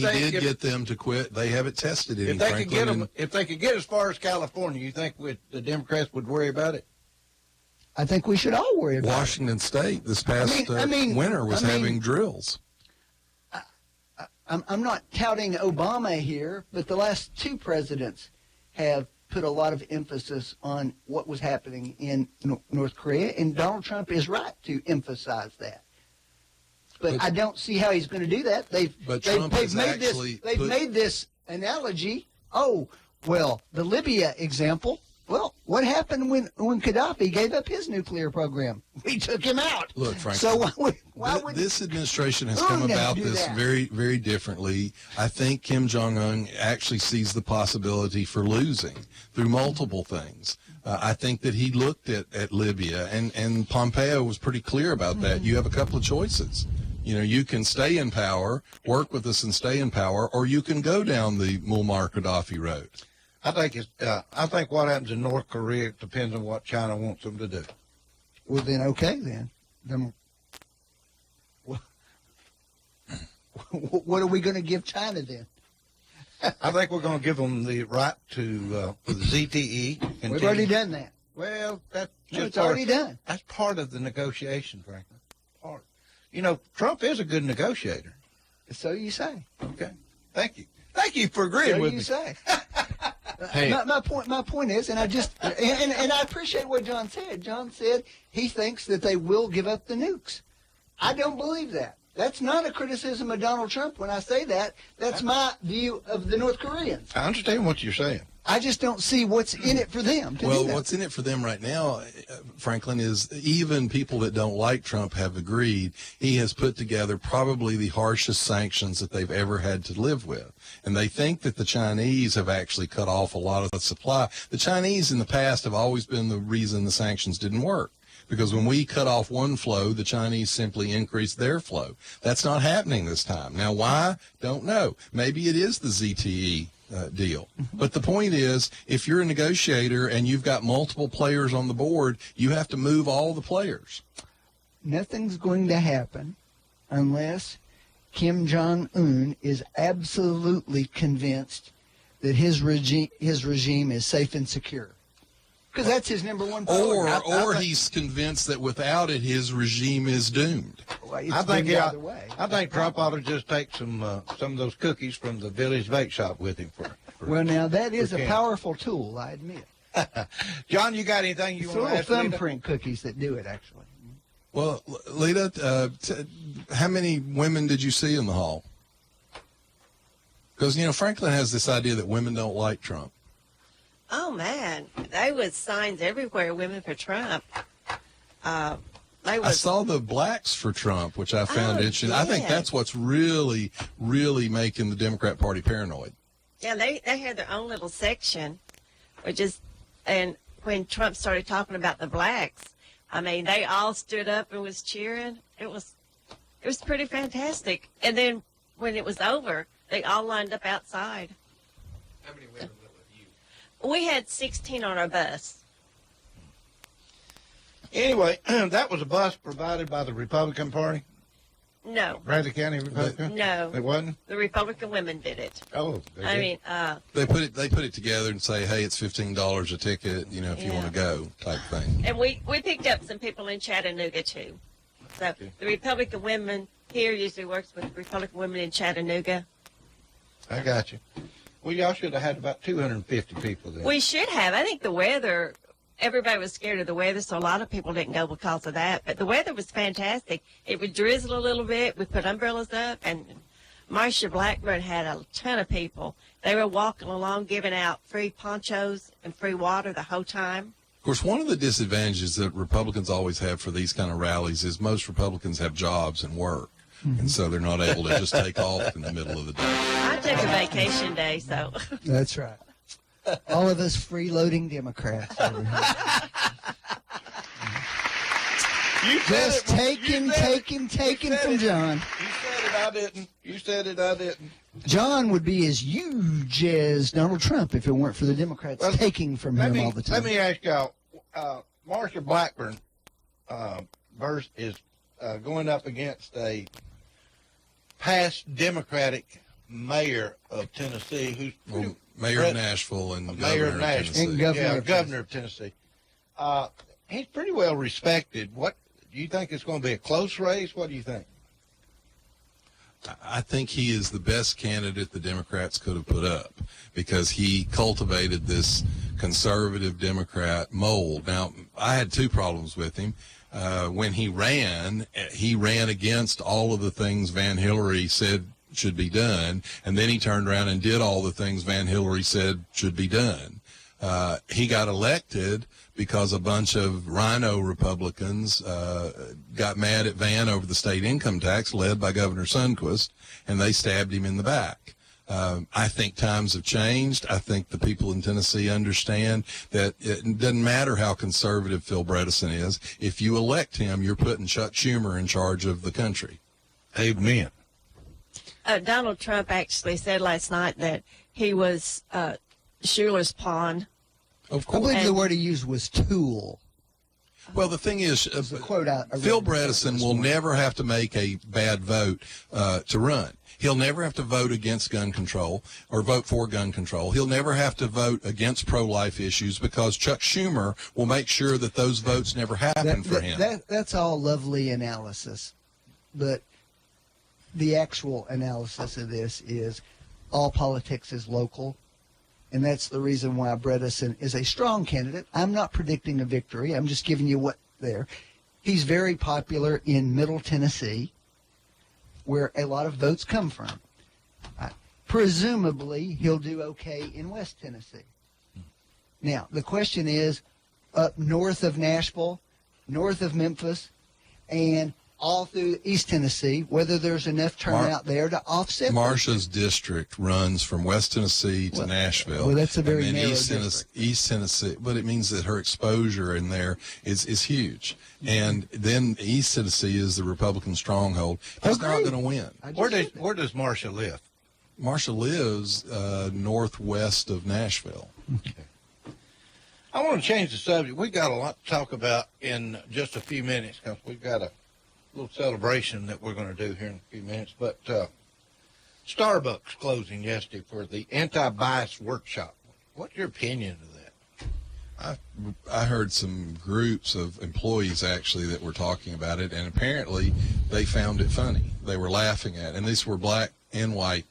they did get them to quit. They have it tested in If they Franklin. could get them, if they could get as far as California, you think the Democrats would worry about it? I think we should all worry about Washington State this past winter was having drills. I'm not touting Obama here, but the last two presidents have put a lot of emphasis on what was happening in North Korea, and Donald Trump is right to emphasize that. But I don't see how he's going to do that. They've made this analogy. Oh, well, the Libya example. Well, what happened when Gaddafi gave up his nuclear program? We took him out. Look, Frank. So why would this administration has come about this very, very differently. I think Kim Jong-un actually sees the possibility for losing through multiple things. I think that he looked at Libya, and Pompeo was pretty clear about that. You have a couple of choices. You know, you can stay in power, work with us and stay in power, or you can go down the Muammar Gaddafi road. I think what happens in North Korea depends on what China wants them to do. Well, then, okay, then. What are we going to give China then? I think we're going to give them the right to for the ZTE. We've already done that. Well, it's already done. That's part of the negotiation, Franklin. Part. You know, Trump is a good negotiator. So you say. Okay. Thank you. Thank you for agreeing with me. So you say. Hey. My point is, and I just and I appreciate what John said. John said he thinks that they will give up the nukes. I don't believe that. That's not a criticism of Donald Trump when I say that. That's my view of the North Koreans. I understand what you're saying. I just don't see what's in it for them. Well, what's in it for them right now, Franklin, is even people that don't like Trump have agreed he has put together probably the harshest sanctions that they've ever had to live with. And they think that the Chinese have actually cut off a lot of the supply. The Chinese in the past have always been the reason the sanctions didn't work. Because when we cut off one flow, the Chinese simply increased their flow. That's not happening this time. Now, why? Don't know. Maybe it is the ZTE deal. But the point is, if you're a negotiator and you've got multiple players on the board, you have to move all the players. Nothing's going to happen unless Kim Jong-un is absolutely convinced that his regime is safe and secure. Because that's his number one priority. Or he's convinced that without it, his regime is doomed. Well, I think Trump ought to just take some of those cookies from the Village Bake Shop with him for well, now that is a powerful tool, I admit. John, you got anything you want to ask? It's little thumbprint cookies that do it, actually. Well, Lita, how many women did you see in the hall? Because, you know, Franklin has this idea that women don't like Trump. Oh, man. There was signs everywhere, women for Trump. I saw the blacks for Trump, which I found interesting. I think that's what's really, really making the Democrat Party paranoid. Yeah, they had their own little section, and when Trump started talking about the blacks, I mean, they all stood up and was cheering. It was pretty fantastic. And then when it was over, they all lined up outside. How many women went with you? We had 16 on our bus. Anyway, that was a bus provided by the Republican Party? No. Bradley County Republican? No. It wasn't? The Republican women did it. Oh, they put it together and say, hey, it's $15 a ticket, you know, if you want to go, type thing. And we picked up some people in Chattanooga too. So the Republican women here usually works with Republican women in Chattanooga. I got you. Well, y'all should have had about 250 people there. We should have. I think the weather, everybody was scared of the weather, so a lot of people didn't go because of that. But the weather was fantastic. It would drizzle a little bit. We put umbrellas up, and Marcia Blackburn had a ton of people. They were walking along giving out free ponchos and free water the whole time. Of course, one of the disadvantages that Republicans always have for these kind of rallies is most Republicans have jobs and work. Mm-hmm. And so they're not able to just take off in the middle of the day. I took a vacation day, so. That's right. All of us freeloading Democrats over here. Just taking from John. it, I didn't. You said it, I didn't. John would be as huge as Donald Trump if it weren't for the Democrats taking from him all the time. Let me ask y'all, Marsha Blackburn is going up against a past Democratic mayor of Tennessee, who's Mayor of Nashville and mayor governor of Nashville, Tennessee. And governor of Tennessee. He's pretty well respected. What do you think? It's going to be a close race? What do you think? I think he is the best candidate the Democrats could have put up because he cultivated this conservative Democrat mold. Now, I had two problems with him. When he ran against all of the things Van Hillary said should be done, and then he turned around and did all the things Van Hillary said should be done. He got elected because a bunch of rhino Republicans got mad at Van over the state income tax led by Governor Sundquist, and they stabbed him in the back. I think times have changed. I think the people in Tennessee understand that it doesn't matter how conservative Phil Bredesen is. If you elect him, you're putting Chuck Schumer in charge of the country. Amen. Donald Trump actually said last night that he was Schuler's pawn. Of I course. believe the word he used was tool. Well, the thing is, quote I Phil read Bredesen this will morning. never have to make a bad vote to run. He'll never have to vote against gun control or vote for gun control. He'll never have to vote against pro-life issues because Chuck Schumer will make sure that those votes never happen for him. That's all lovely analysis, but the actual analysis of this is all politics is local, and that's the reason why Bredesen is a strong candidate. I'm not predicting a victory. I'm just giving you what there. He's very popular in Middle Tennessee, where a lot of votes come from. Presumably, he'll do okay in West Tennessee. Now, the question is, up north of Nashville, north of Memphis, and all through East Tennessee, whether there's enough turnout there to offset. Marsha's district runs from West Tennessee to Nashville. Well, that's a very and then narrow East Tennessee, but it means that her exposure in there is huge. And then East Tennessee is the Republican stronghold. He's not going to win. Where does Marsha live? Marsha lives northwest of Nashville. Okay. I want to change the subject. We got a lot to talk about in just a few minutes because we've got a little celebration that we're going to do here in a few minutes. But Starbucks closing yesterday for the anti-bias workshop. What's your opinion of that? I heard some groups of employees actually that were talking about it, and apparently they found it funny. They were laughing at it, and these were black and white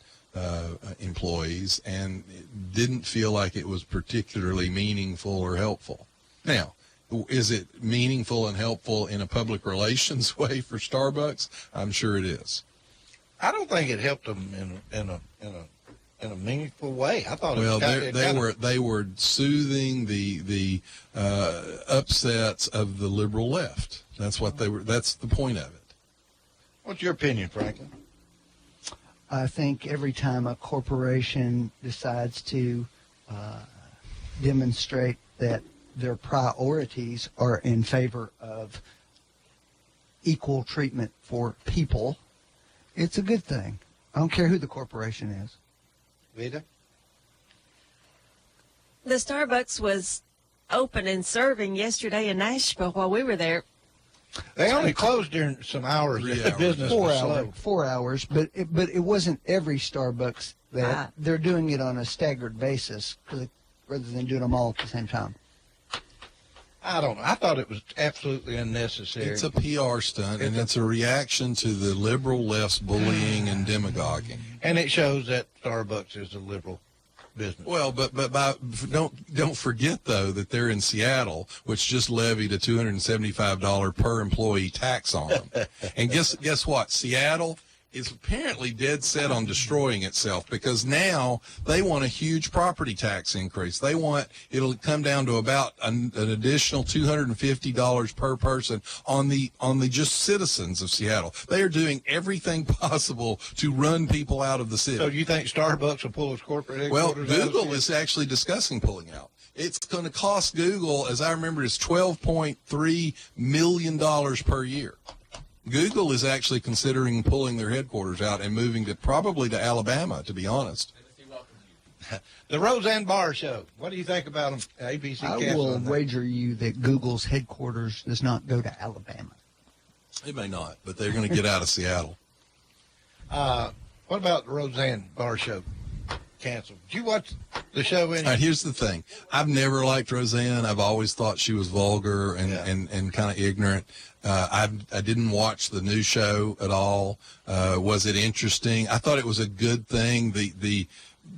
employees, and it didn't feel like it was particularly meaningful or helpful. Now, is it meaningful and helpful in a public relations way for Starbucks? I'm sure it is. I don't think it helped them in a meaningful way. I thought they were soothing the upsets of the liberal left. That's what they were. That's the point of it. What's your opinion, Franklin? I think every time a corporation decides to demonstrate that their priorities are in favor of equal treatment for people, it's a good thing. I don't care who the corporation is. Vita? The Starbucks was open and serving yesterday in Nashville while we were there. They only closed during some hours. Business 4 was hours. slow. 4 hours, but it wasn't every Starbucks that they're doing it on a staggered basis rather than doing them all at the same time. I don't know. I thought it was absolutely unnecessary. It's a PR stunt, and it's a reaction to the liberal left's bullying and demagoguing. And it shows that Starbucks is a liberal business. Well, but don't forget though that they're in Seattle, which just levied a $275 per employee tax on them. And guess what? Seattle is apparently dead set on destroying itself because now they want a huge property tax increase. They want it'll come down to about an additional $250 per person on the just citizens of Seattle. They are doing everything possible to run people out of the city. So do you think Starbucks will pull its corporate headquarters Well, out of Google here? is actually discussing pulling out. It's going to cost Google, as I remember, it's $12.3 million per year. Google is actually considering pulling their headquarters out and moving probably to Alabama, to be honest. The Roseanne Barr Show. What do you think about them? ABC I canceling will that? wager you that Google's headquarters does not go to Alabama. It may not, but they're going to get out of Seattle. What about the Roseanne Barr Show? Canceled. Did you watch the show? All right, here's the thing. I've never liked Roseanne. I've always thought she was vulgar and kind of ignorant. I didn't watch the new show at all. Was it interesting? I thought it was a good thing. The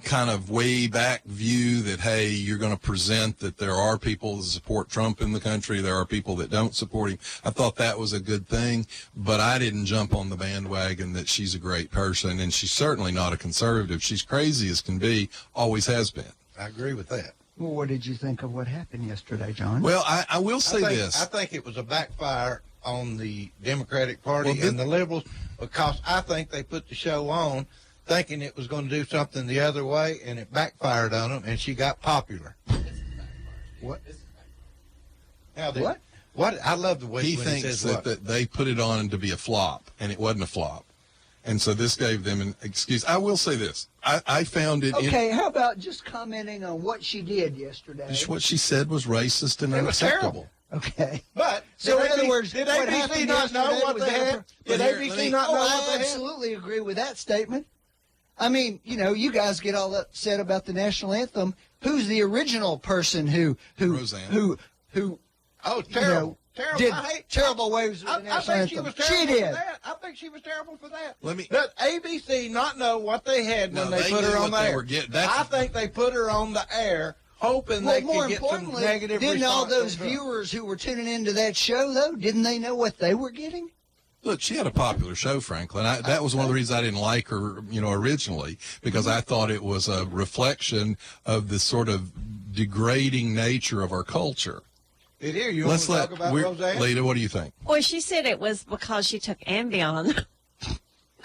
kind of way back view that, hey, you're going to present that there are people that support Trump in the country, there are people that don't support him. I thought that was a good thing, but I didn't jump on the bandwagon that she's a great person, and she's certainly not a conservative. She's crazy as can be, always has been. I agree with that. Well, what did you think of what happened yesterday, John? Well, I will say this. I think it was a backfire on the Democratic Party and the liberals, because I think they put the show on thinking it was going to do something the other way, and it backfired on them, and she got popular. What? What? I love the way he when thinks says that they put it on to be a flop, and it wasn't a flop. And so this gave them an excuse. I will say this. I found it... Okay, how about just commenting on what she did yesterday? What she said was racist and It was unacceptable. Okay. But So in other words, did what ABC happened not know yesterday what was they had? Did ABC not know what I they had? absolutely agree with that statement. I mean, you know, you guys get all upset about the national anthem. Who's the original person who Roseanne. who Oh, terrible. you know, Terrible. did I hate- terrible ways with the I national think she anthem? was She terrible did. for that. I think she was terrible for that. Let me- Does ABC not know what they had when No, they they put her knew on what the they air? were getting. That's- I think they put her on the air hoping Well, they more could get some importantly, negative didn't all response those from Trump. viewers who were tuning into that show, though, didn't they know what they were getting? Look, she had a popular show, Franklin. That was one of the reasons I didn't like her, originally, because I thought it was a reflection of the sort of degrading nature of our culture. Did here you want to talk about Roseanne? Lita, what do you think? Well, she said it was because she took Ambien.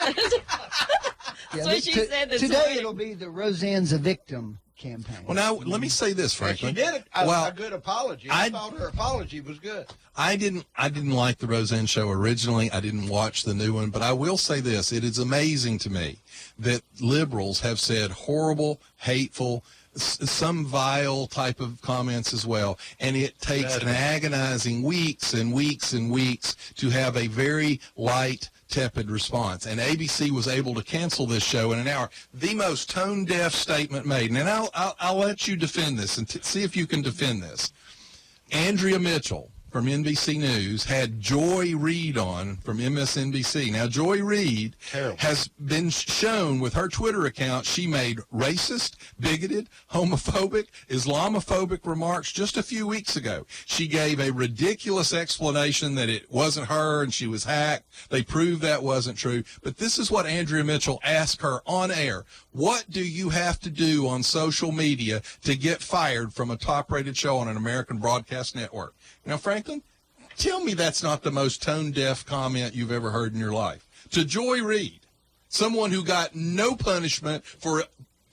That's what she said this Today morning. it'll be the Roseanne's a Victim campaign. Well, now, let me say this, And Franklin. she did a good apology. I I- thought her apology was good. I didn't like the Roseanne show originally. I didn't watch the new one, but I will say this. It is amazing to me that liberals have said horrible, hateful, some vile type of comments as well, and it takes an agonizing weeks and weeks and weeks to have a very light, tepid response. And ABC was able to cancel this show in an hour. The most tone-deaf statement made. And I'll let you defend this and see if you can defend this. Andrea Mitchell from NBC News had Joy Reid on from MSNBC. Now, Joy Reid has been shown with her Twitter account, she made racist, bigoted, homophobic, Islamophobic remarks just a few weeks ago. She gave a ridiculous explanation that it wasn't her and she was hacked. They proved that wasn't true. But this is what Andrea Mitchell asked her on air. What do you have to do on social media to get fired from a top-rated show on an American broadcast network? Now, Franklin, tell me that's not the most tone-deaf comment you've ever heard in your life. To Joy Reid, someone who got no punishment for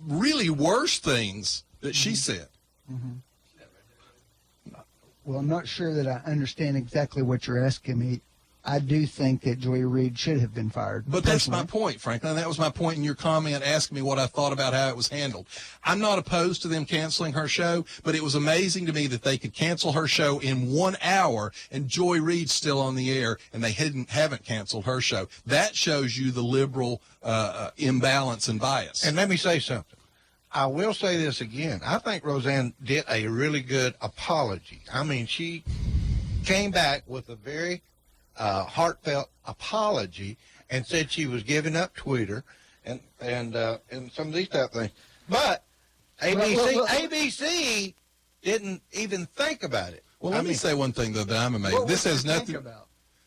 really worse things that she said. Well, I'm not sure that I understand exactly what you're asking me. I do think that Joy Reid should have been fired. But that's my point, Franklin. That was my point in your comment asking me what I thought about how it was handled. I'm not opposed to them canceling her show, but it was amazing to me that they could cancel her show in 1 hour and Joy Reid's still on the air and they haven't canceled her show. That shows you the liberal imbalance and bias. And let me say something. I will say this again. I think Roseanne did a really good apology. I mean, she came back with a very heartfelt apology and said she was giving up Twitter and some of these type of things. But ABC didn't even think about it. Well, let me say one thing though that I'm amazed. This has nothing.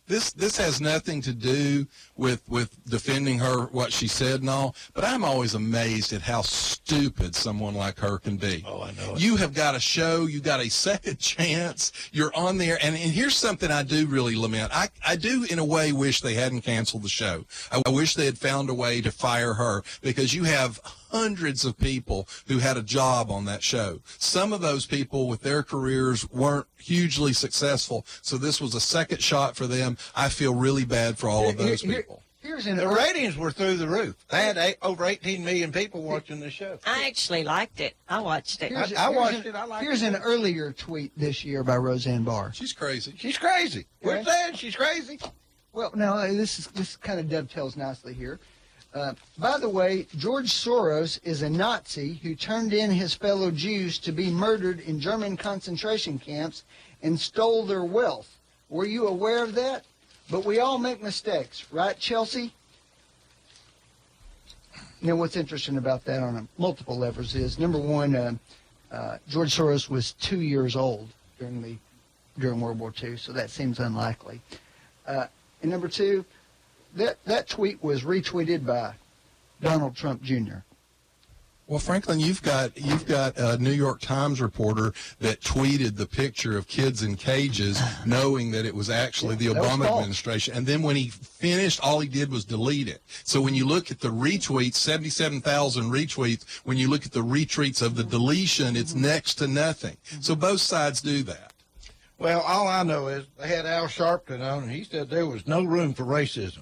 This has nothing to do with defending her, what she said and all, but I'm always amazed at how stupid someone like her can be. Oh, I know it. You have got a show, you got a second chance, you're on there, and here's something I do really lament. I do, in a way, wish they hadn't canceled the show. I wish they had found a way to fire her, because you have hundreds of people who had a job on that show. Some of those people with their careers weren't hugely successful, so this was a second shot for them. I feel really bad for all of those people. The ratings were through the roof. They had over 18 million people watching the show. I actually liked it. I watched it. I watched it. I liked it. Here's an earlier tweet this year by Roseanne Barr. She's crazy. She's crazy. We're saying she's crazy. Well, no, this kind of dovetails nicely here. By the way, George Soros is a Nazi who turned in his fellow Jews to be murdered in German concentration camps and stole their wealth. Were you aware of that? But we all make mistakes, right, Chelsea? Now, what's interesting about that on multiple levels is, number one, George Soros was 2 years old during World War II, so that seems unlikely. And number two, that tweet was retweeted by Donald Trump Jr. Well, Franklin, you've got a New York Times reporter that tweeted the picture of kids in cages, knowing that it was actually the Obama administration. And then when he finished, all he did was delete it. So when you look at the retweets, 77,000 retweets, when you look at the retweets of the deletion, it's next to nothing. So both sides do that. Well, all I know is they had Al Sharpton on, and he said there was no room for racism.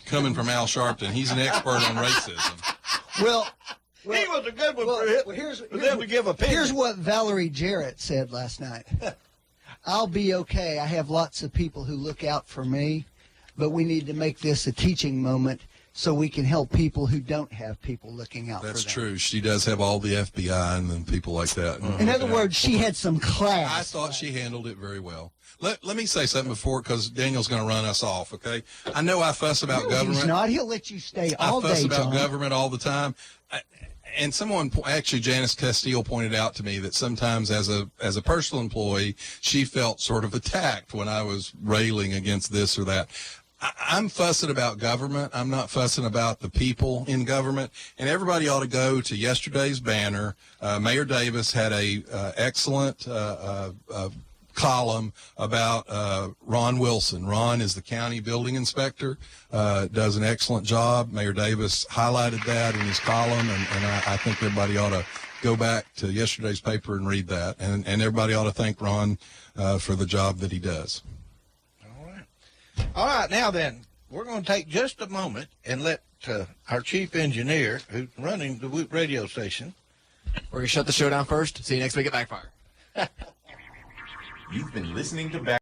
Coming from Al Sharpton, he's an expert on racism. Well, he was a good one for them to give opinion. Here's what Valerie Jarrett said last night. I'll be okay. I have lots of people who look out for me, but we need to make this a teaching moment so we can help people who don't have people looking out for them. That's true. She does have all the FBI and then people like that. In other words, she had some class. I thought she handled it very well. Let me say something before, because Daniel's going to run us off, okay? I know I fuss about government. He's not. He'll let you stay all day, I fuss about John. government all the time. And someone, actually Janice Castile, pointed out to me that sometimes as a personal employee, she felt sort of attacked when I was railing against this or that. I'm fussing about government. I'm not fussing about the people in government. And everybody ought to go to yesterday's banner. Mayor Davis had a excellent column about Ron Wilson. Ron is the county building inspector, does an excellent job. Mayor Davis highlighted that in his column, and I think everybody ought to go back to yesterday's paper and read that. And everybody ought to thank Ron for the job that he does. All right, now then, we're going to take just a moment and let our chief engineer, who's running the Whoop radio station. We're going to shut the show down first. See you next week at Backfire. You've been listening to